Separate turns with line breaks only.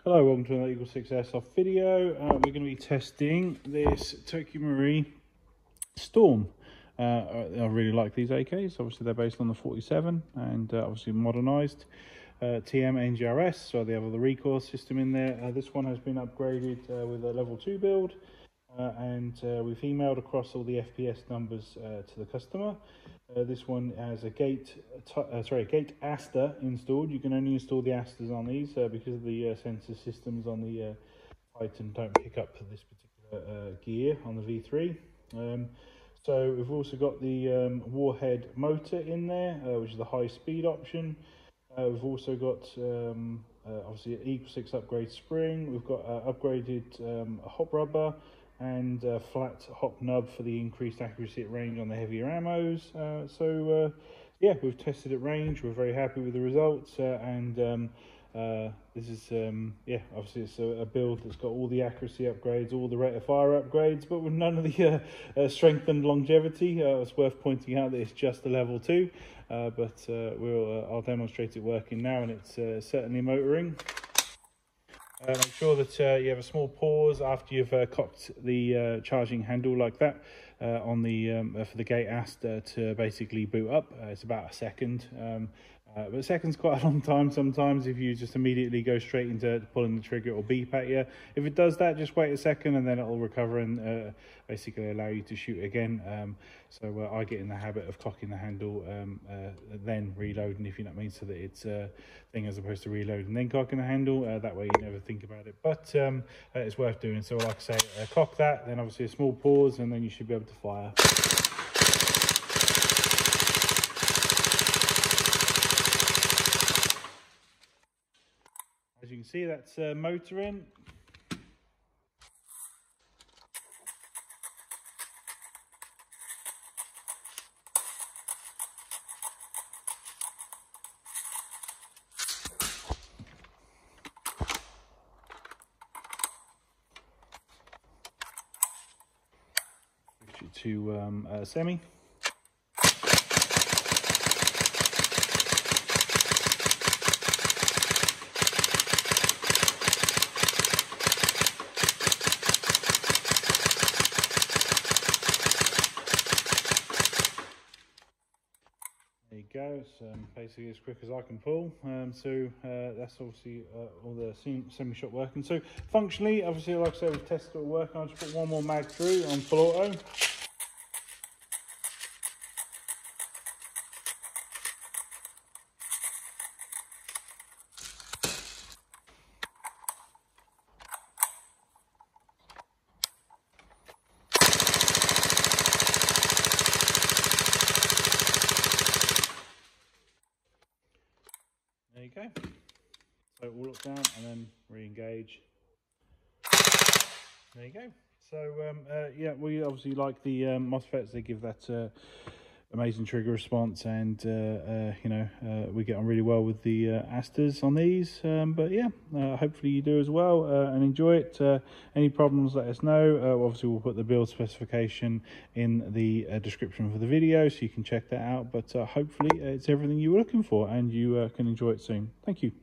Hello, welcome to another Eagle 6 Airsoft video. We're going to be testing this Tokyo Marui Storm. I really like these AKs. Obviously they're based on the 47 and obviously modernised TM NGRS, so they have all the recoil system in there. This one has been upgraded with a level 2 build, and we've emailed across all the FPS numbers to the customer. This one has a gate Aster installed. You can only install the Asters on these because of the sensor systems on the Titan don't pick up this particular gear on the V3. So we've also got the Warhead motor in there, which is the high speed option. We've also got obviously an Eagle 6 upgrade spring. We've got upgraded hop rubber and flat hop nub for the increased accuracy at range on the heavier ammos. Yeah, we've tested at range. We're very happy with the results, and this is yeah, obviously it's a build that's got all the accuracy upgrades, all the rate of fire upgrades, but with none of the strength and longevity. It's worth pointing out that it's just a level 2, but I'll demonstrate it working now, and it's certainly motoring. Make sure that you have a small pause after you've cocked the charging handle like that on the for the gate Aster to basically boot up. It's about a second, but a second's quite a long time sometimes if you just immediately go straight into pulling the trigger or beep at you. If it does that, just wait a second and then it'll recover and basically allow you to shoot again. So I get in the habit of cocking the handle, then reloading, if you know what I mean, so that it's a thing as opposed to reloading and then cocking the handle. That way you never think about it, but it's worth doing. So like I say, cock that, then obviously a small pause, and then you should be able to fire. As you can see, that's motoring. To semi. There you go. It's basically as quick as I can pull. That's obviously all the semi-shot working. So functionally, obviously, like I said, we've tested it working. I'll just put one more mag through on full auto. There you go. So we'll look down and then re-engage. There you go. So yeah, we obviously like the MOSFETs. They give that amazing trigger response, and you know, we get on really well with the Asters on these. But yeah, hopefully you do as well and enjoy it. Any problems, let us know. Obviously we'll put the build specification in the description for the video, so you can check that out. But hopefully it's everything you were looking for, and you can enjoy it soon. Thank you.